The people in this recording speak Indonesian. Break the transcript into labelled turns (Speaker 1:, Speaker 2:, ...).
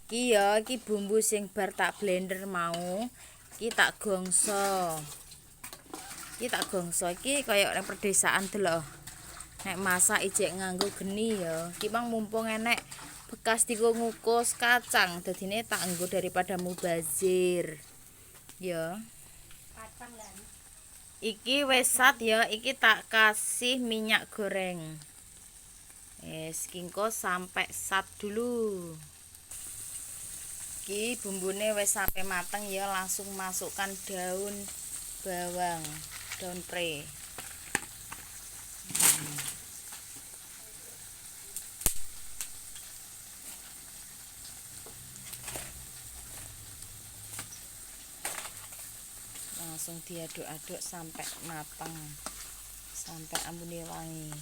Speaker 1: Iki bumbu sing bar tak blender mau. Iki tak gongso. Iki kaya nek perdesaan delok. Nek masak ijek nganggo geni ya. Iki bang mumpung enek bekas dienggo ngukus kacang, dadine tak nggo daripada mubazir. Ya. Iki wis sat ya, iki tak kasih minyak goreng. Kingko sampai sat dulu. Iki bumbune wis sampai mateng ya, langsung masukkan daun bawang, daun pre. Langsung diaduk-aduk sampai matang, sampai ambune wangi.